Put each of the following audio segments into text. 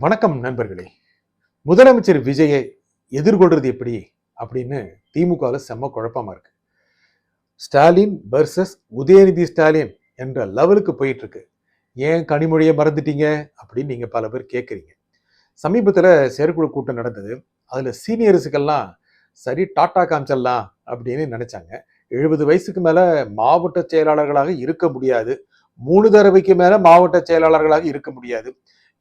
வணக்கம் நண்பர்களே. முதலமைச்சர் விஜயை எதிர்கொள்றது எப்படி அப்படின்னு திமுகவில் செம்ம குழப்பமா இருக்கு. ஸ்டாலின் வர்சஸ் உதயநிதி ஸ்டாலின் என்ற லெவலுக்கு போயிட்டு இருக்கு. ஏன் கனிமொழியை மறந்துட்டீங்க அப்படின்னு நீங்க பல பேர் கேட்குறீங்க. சமீபத்தில் செயற்குழு கூட்டம் நடந்தது. அதுல சீனியர்ஸுக்கெல்லாம் சரி டாட்டா காமிச்சிடலாம் அப்படின்னு நினைச்சாங்க. 70 வயசுக்கு மேல மாவட்ட செயலாளர்களாக இருக்க முடியாது, 3 தடவைக்கு மேல மாவட்ட செயலாளர்களாக இருக்க முடியாது.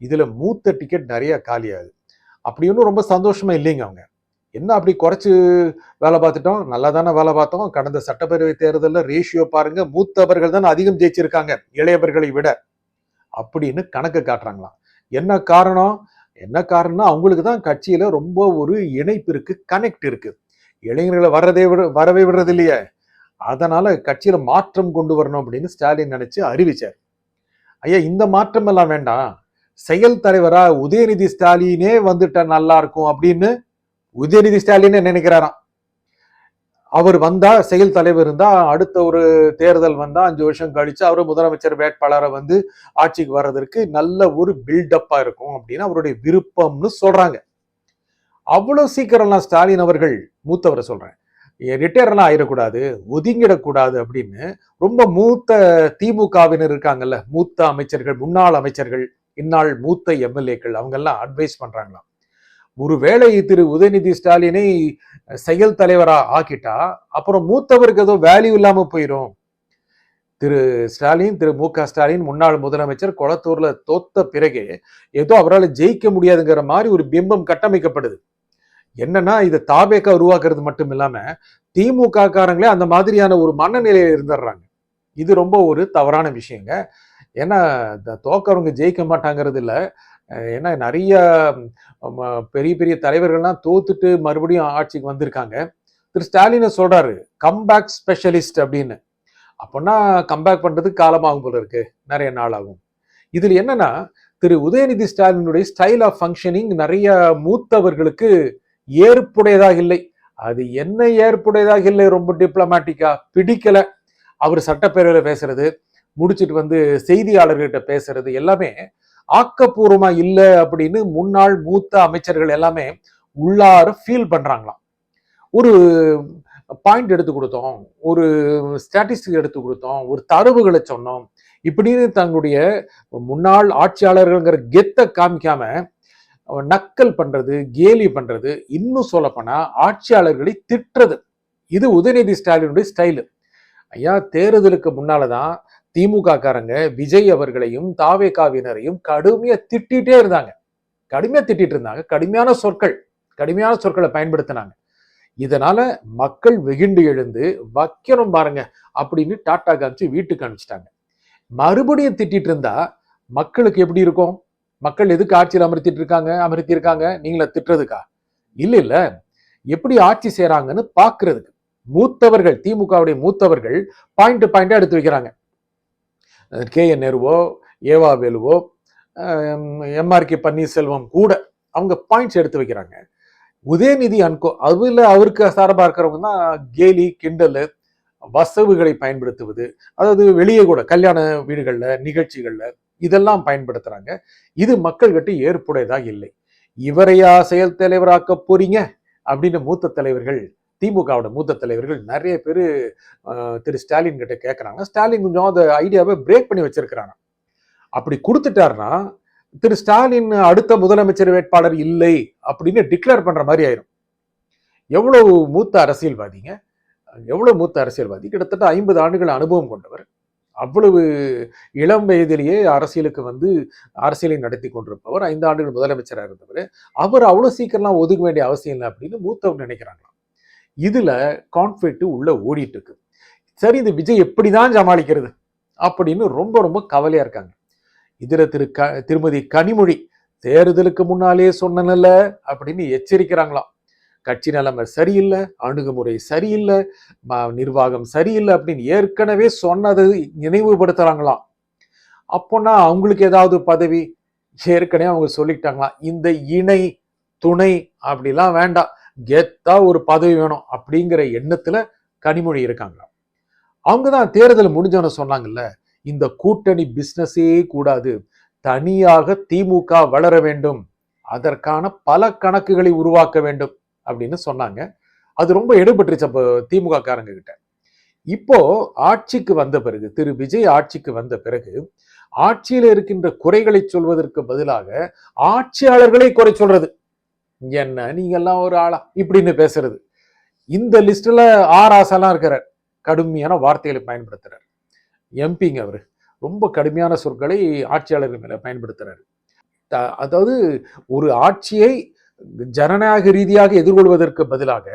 இதுல மூத்த டிக்கெட் நிறைய காலியாகுது. அப்படி ஒன்றும் ரொம்ப சந்தோஷமா இல்லைங்க அவங்க. என்ன அப்படி குறைச்சு வேலை பார்த்துட்டோம், நல்லா தானே வேலை பார்த்தோம். கடந்த சட்டப்பேரவை தேர்தலில் ரேஷியோ பாருங்க, மூத்தவர்கள் தான் அதிகம் ஜெயிச்சிருக்காங்க இளையவர்களை விட அப்படின்னு கணக்கு காட்டுறாங்களாம். என்ன காரணம்? என்ன காரணம்னா அவங்களுக்கு தான் கட்சியில ரொம்ப ஒரு இணைப்பு இருக்கு, கனெக்ட் இருக்கு. இளைஞர்களை வரவே விடுறது இல்லையே. அதனால கட்சியில மாற்றம் கொண்டு வரணும் அப்படின்னு ஸ்டாலின் நினைச்சு அறிவிச்சார். ஐயா, இந்த மாற்றம் எல்லாம் வேண்டாம், செயல் தலைவரா உதயநிதி ஸ்டாலினே வந்துட்ட நல்லா இருக்கும் அப்படின்னு உதயநிதி ஸ்டாலினே நினைக்கிறாராம். அவர் வந்தா, செயல் தலைவர் இருந்தா, அடுத்த ஒரு தேர்தல் வந்தா 5 வருஷம் கழிச்சு அவரு முதலமைச்சர் வேட்பாளரை வந்து ஆட்சிக்கு வர்றதற்கு நல்ல ஒரு பில்டப்பா இருக்கும் அப்படின்னு அவருடைய விருப்பம்னு சொல்றாங்க. அவ்வளவு சீக்கிரம்லாம் ஸ்டாலின் அவர்கள், மூத்தவரை சொல்றேன், ரிட்டையர் எல்லாம் ஆயிடக்கூடாது, ஒதுங்கிடக்கூடாது அப்படின்னு ரொம்ப மூத்த திமுகவினர் இருக்காங்கல்ல, மூத்த அமைச்சர்கள், முன்னாள் அமைச்சர்கள், இந்நாள் மூத்த எம்எல்ஏக்கள், அவங்க எல்லாம் அட்வைஸ் பண்றாங்களாம். ஒருவேளை திரு உதயநிதி ஸ்டாலினை செயல் தலைவரா ஆக்கிட்டா அப்புறம் மூத்தவருக்கு ஏதோ வேல்யூ இல்லாம போயிடும். திரு ஸ்டாலின், திரு மு க ஸ்டாலின் முன்னாள் முதலமைச்சர் கொளத்தூர்ல தோத்த பிறகு ஏதோ அவரால் ஜெயிக்க முடியாதுங்கிற மாதிரி ஒரு பிம்பம் கட்டமைக்கப்படுது. என்னன்னா, இதை தாபேக்கா உருவாக்குறது மட்டும் இல்லாம திமுக காரங்களே அந்த மாதிரியான ஒரு மனநிலையில இருந்துடுறாங்க. இது ரொம்ப ஒரு தவறான விஷயங்க. ஏன்னா தோக்கறவங்க ஜெயிக்க மாட்டாங்கிறது இல்லை. ஏன்னா நிறைய பெரிய பெரிய தலைவர்கள்லாம் தோத்துட்டு மறுபடியும் ஆட்சிக்கு வந்திருக்காங்க. திரு ஸ்டாலினை சொல்றாரு கம்பேக் ஸ்பெஷலிஸ்ட் அப்படின்னு. அப்படின்னா கம்பேக் பண்றதுக்கு காலமாகும் போல இருக்கு, நிறைய நாள் ஆகும். இதுல என்னன்னா, திரு உதயநிதி ஸ்டாலினுடைய ஸ்டைல் ஆஃப் ஃபங்க்ஷனிங் நிறைய மூத்தவர்களுக்கு ஏற்புடையதாக இல்லை. அது என்ன ஏற்புடையதாக இல்லை, ரொம்ப டிப்ளமேட்டிக்கா பிடிக்கல. அவர் சட்டப்பேரவையில பேசுறது, முடிச்சுட்டு வந்து செய்தியாளர்கிட்ட பேசுறது எல்லாமே ஆக்கப்பூர்வமா இல்லை அப்படின்னு முன்னாள் மூத்த அமைச்சர்கள் எல்லாமே உள்ளார ஃபீல் பண்றாங்களாம். ஒரு பாயிண்ட் எடுத்து கொடுத்தோம், ஒரு ஸ்டாட்டிஸ்டிக் எடுத்து கொடுத்தோம், ஒரு தரவுகளை சொன்னோம், இப்படின்னு தங்களுடைய முன்னாள் ஆட்சியாளர்கள்ங்கிற கெத்தை காமிக்காம நக்கல் பண்றது, கேலி பண்றது, இன்னும் சொல்ல போனா ஆட்சியாளர்களை திட்டுறது, இது உதயநிதி ஸ்டாலினுடைய ஸ்டைலு. ஐயா, தேர்தலுக்கு முன்னாலதான் திமுக காரங்க விஜய் அவர்களையும் தாவேகாவினரையும் கடுமையா திட்டிகிட்டே இருந்தாங்க. கடுமையான சொற்களை பயன்படுத்தினாங்க. இதனால மக்கள் வெகுண்டு எழுந்து வைக்கணும் பாருங்க அப்படின்னு டாட்டா காமிச்சு வீட்டுக்கு அனுப்பிச்சிட்டாங்க. மறுபடியும் திட்டிட்டு இருந்தா மக்களுக்கு எப்படி இருக்கும்? மக்கள் எதுக்கு ஆட்சியில் அமர்த்திருக்காங்க நீங்கள திட்டுறதுக்கா? இல்ல, எப்படி ஆட்சி செய்யறாங்கன்னு பாக்குறதுக்கு மூத்தவர்கள், திமுகவுடைய மூத்தவர்கள் பாயிண்டா எடுத்து வைக்கிறாங்க. KN நேருவோ, ஏவா வேலுவோ, MRK பன்னீர்செல்வம் கூட அவங்க பாயிண்ட்ஸ் எடுத்து வைக்கிறாங்க. உதயநிதி அன்கோ அதுல அவருக்கு சார்பா இருக்கிறவங்க தான் கேலி, கிண்டல், வசவுகளை பயன்படுத்துவது, அதாவது வெளியே கூட கல்யாண வீடுகள்ல, நிகழ்ச்சிகள்ல இதெல்லாம் பயன்படுத்துறாங்க. இது மக்கள்கிட்ட ஏற்புடையதாக இல்லை. இவரையா செயல் தலைவராக்க போறீங்க அப்படின்னு மூத்த தலைவர்கள், திமுகவோட மூத்த தலைவர்கள் நிறைய பேர் திரு ஸ்டாலின் கிட்ட கேட்கறாங்க. ஸ்டாலின் கொஞ்சம் அந்த ஐடியாவை பிரேக் பண்ணி வச்சிருக்கிறாங்க. அப்படி கொடுத்துட்டாருன்னா திரு ஸ்டாலின் அடுத்த முதலமைச்சர் வேட்பாளர் இல்லை அப்படின்னு டிக்ளேர் பண்ற மாதிரி ஆயிரும். எவ்வளவு மூத்த அரசியல்வாதிங்க, கிட்டத்தட்ட 50 ஆண்டுகள் அனுபவம் கொண்டவர், அவ்வளவு இளம் வயதிலேயே அரசியலுக்கு வந்து அரசியலை நடத்தி கொண்டிருப்பவர், 5 ஆண்டுகள் முதலமைச்சராக இருந்தவர். அவர் அவ்வளவு சீக்கிரம்லாம் ஒதுக்க வேண்டிய அவசியம் இல்லை அப்படின்னு மூத்தவர் நினைக்கிறாங்களாம். இதுல கான்ஃபிளிக்ட் உள்ள ஓடிட்டு இருக்கு. சரி, இந்த விஜய் எப்படிதான் சமாளிக்கிறது அப்படின்னு ரொம்ப ரொம்ப கவலையா இருக்காங்க. இதுல திருமதி கனிமொழி தேர்தலுக்கு முன்னாலே சொன்னல அப்படின்னு எச்சரிக்கிறாங்களாம். கட்சி நிலைமை சரியில்லை, அணுகுமுறை சரியில்லை, நிர்வாகம் சரியில்லை அப்படின்னு ஏற்கனவே சொன்னதை நினைவுபடுத்துறாங்களாம். அப்போனா அவங்களுக்கு ஏதாவது பதவி ஏற்கனவே அவங்க சொல்லிட்டாங்களாம், இந்த இணை துணை அப்படிலாம் வேண்டாம், கெத்தா ஒரு பதவி வேணும் அப்படிங்கிற எண்ணத்துல கனிமொழி இருக்காங்களாம். அவங்கதான் தேர்தல் முடிஞ்சவன சொன்னாங்கல்ல, இந்த கூட்டணி பிசினஸே கூடாது, தனியாக திமுக வளர வேண்டும், அதற்கான பல கணக்குகளை உருவாக்க வேண்டும் அப்படின்னு சொன்னாங்க. அது ரொம்ப எடுபட்டுருச்சு அப்போ திமுக காரங்க கிட்ட. இப்போ ஆட்சிக்கு வந்த பிறகு, திரு விஜய் ஆட்சிக்கு வந்த பிறகு, ஆட்சியில இருக்கின்ற குறைகளை சொல்வதற்கு பதிலாக ஆட்சியாளர்களை குறை சொல்றது. என்ன நீங்க எல்லாம் ஒரு ஆளா இப்படின்னு பேசுறது. இந்த லிஸ்ட்ல ஆராசெல்லாம் இருக்கிறார். கடுமையான வார்த்தைகளை பயன்படுத்துறார். எம்பிங்க அவரு ரொம்ப கடுமையான சொற்களை ஆட்சியாளர்கள் மேல பயன்படுத்துறாரு. அதாவது ஒரு ஆட்சியை ஜனநாயக ரீதியாக எதிர்கொள்வதற்கு பதிலாக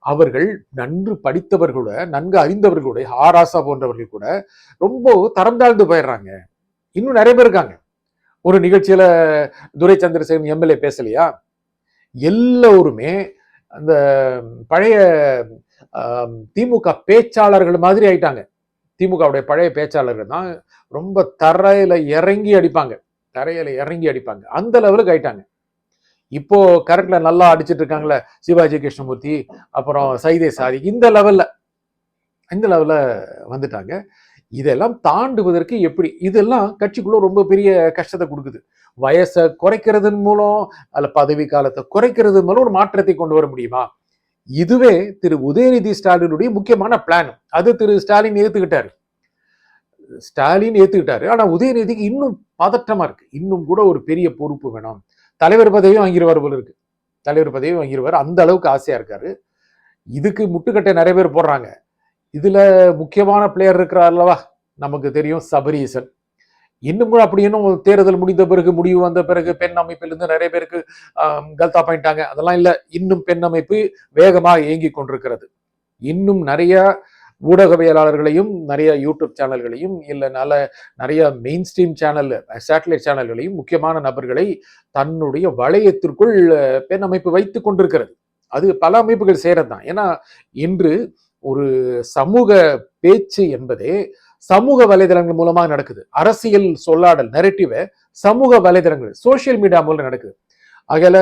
அவர்கள் நன்கு படித்தவர்களோட, நன்கு அறிந்தவர்களோட, ஆராசா போன்றவர்கள் கூட ரொம்ப தரம் தாழ்ந்து போயிடுறாங்க. இன்னும் நிறைய பேர் இருக்காங்க. ஒரு நிகழ்ச்சியில துரை சந்திரசேகரன் எம்எல்ஏ பேசலையா? எல்லோருமே அந்த பழைய திமுக பேச்சாளர்கள் மாதிரி ஆயிட்டாங்க. திமுகவுடைய பழைய பேச்சாளர்கள் தான் ரொம்ப தரையில இறங்கி அடிப்பாங்க. அந்த லெவலுக்கு ஆயிட்டாங்க. இப்போ கரண்ட்ல நல்லா அடிச்சிட்டு இருக்காங்களே சிவாஜி கிருஷ்ணமூர்த்தி, அப்புறம் சைதே சாதி, இந்த லெவல்ல வந்துட்டாங்க. இதெல்லாம் தாண்டுவதற்கு எப்படி? இதெல்லாம் கட்சிக்குள்ள ரொம்ப பெரிய கஷ்டத்தை கொடுக்குது. வயசை குறைக்கிறதன் மூலம், அல்ல பதவி காலத்தை குறைக்கிறது மூலம் ஒரு மாற்றத்தை கொண்டு வர முடியுமா? இதுவே திரு உதயநிதி ஸ்டாலினுடைய முக்கியமான பிளான். அது திரு ஸ்டாலின் ஏத்துக்கிட்டாரு. ஆனா உதயநிதிக்கு இன்னும் பதற்றமா இருக்கு. இன்னும் கூட ஒரு பெரிய பொறுப்பு வேணும். தலைவர் பதவியும் வாங்கிடுவார் போல இருக்கு. அந்த அளவுக்கு ஆசையா இருக்காரு. இதுக்கு முட்டுக்கட்டை நிறைய பேர் போடுறாங்க. இதுல முக்கியமான பிளேயர் இருக்கிறார் அல்லவா, நமக்கு தெரியும், சபரீசன். இன்னும் கூட அப்படி இன்னும் தேர்தல் முடிந்த பிறகு, முடிவு வந்த பிறகு பெண் அமைப்பிலிருந்து நிறைய பேருக்கு கல்தா பண்ணிட்டாங்க. அதெல்லாம் இல்ல. இன்னும் பெண் அமைப்பு வேகமாக இயங்கி கொண்டிருக்கிறது. இன்னும் நிறைய ஊடகவியலாளர்களையும், நிறைய யூடியூப் சேனல்களையும், இல்ல நிறைய மெயின் ஸ்ட்ரீம் சேனல், சேட்டலைட் சேனல்களையும், முக்கியமான நபர்களை தன்னுடைய வளையத்திற்குள் பெண் அமைப்பு வைத்துக் கொண்டிருக்கிறது. அது பல அமைப்புகள் செய்யறதுதான். ஏன்னா இன்று ஒரு சமூக பேச்சு என்பதே சமூக வலைதளங்கள் மூலமாக நடக்குது. அரசியல் சொல்லாடல் நெரட்டிவ் சமூக வலைதளங்கள், சோசியல் மீடியா மூலம் நடக்குது. அகல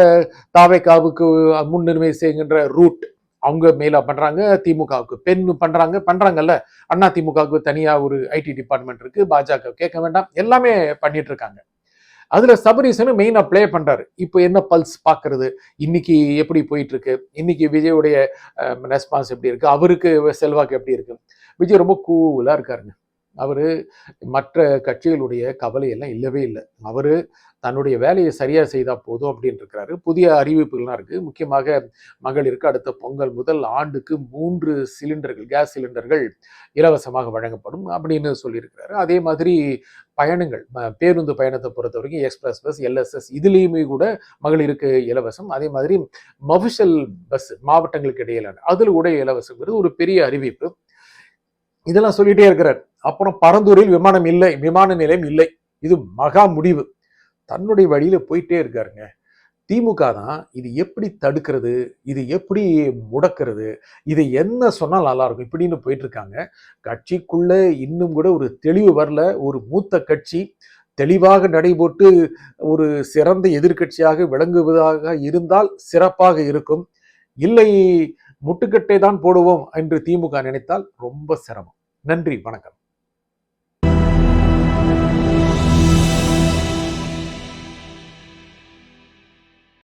தாவேகாவுக்கு முன்னுரிமை செய்கின்ற ரூட் அவங்க மேல பண்றாங்க, திமுகவுக்கு பெண் பண்றாங்கல்ல, அண்ணா திமுகவுக்கு தனியா ஒரு ஐடி டிபார்ட்மெண்ட் இருக்கு, பாஜக கேட்க வேண்டாம், எல்லாமே பண்ணிட்டு இருக்காங்க. அதுல சபரீசனும் மெயினா பிளே பண்றாரு. இப்போ என்ன பல்ஸ் பாக்குறது, இன்னைக்கு எப்படி போயிட்டு இருக்கு, இன்னைக்கு விஜயோடைய ரெஸ்பான்ஸ் எப்படி இருக்கு, அவருக்கு செல்வாக்கு எப்படி இருக்கு. விஜய் ரொம்ப கூலா இருக்காருங்க. அவரு மற்ற கட்சிகளுடைய கவலை எல்லாம் இல்லவே இல்லை. அவரு தன்னுடைய வேலையை சரியா செய்தா போதும் அப்படின்னு இருக்கிறாரு. புதிய அறிவிப்புகள்லாம் இருக்கு. முக்கியமாக மகளிருக்கு அடுத்த பொங்கல் முதல் ஆண்டுக்கு 3 சிலிண்டர்கள், கேஸ் சிலிண்டர்கள் இலவசமாக வழங்கப்படும் அப்படின்னு சொல்லியிருக்கிறாரு. அதே மாதிரி பயணங்கள், பேருந்து பயணத்தை பொறுத்த வரைக்கும் எக்ஸ்பிரஸ் பஸ், எல்எஸ்எஸ் இதுலேயுமே கூட மகளிருக்கு இலவசம். அதே மாதிரி மஃபிஷல் பஸ் மாவட்டங்களுக்கு இடையிலான அதில் கூட இலவசங்கிறது ஒரு பெரிய அறிவிப்பு. இதெல்லாம் சொல்லிட்டே இருக்கிறார். அப்புறம் பரந்தூரில் விமான நிலையம் இல்லை. இது மகா முடிவு. தன்னுடைய வழியில போயிட்டே இருக்காருங்க. திமுக தான் இது எப்படி தடுக்கிறது, இது எப்படி முடக்கிறது, இது என்ன சொன்னால் நல்லா இருக்கும் இப்படின்னு போயிட்டு இருக்காங்க. கட்சிக்குள்ள இன்னும் கூட ஒரு தெளிவு வரல. ஒரு மூத்த கட்சி தெளிவாக நடைபோட்டு ஒரு சிறந்த எதிர்கட்சியாக விளங்குவதாக இருந்தால் சிறப்பாக இருக்கும். இல்லை முட்டுக்கட்டை தான் போடுவோம் என்று திமுக நினைத்தால் ரொம்ப சிரமம். நன்றி, வணக்கம்.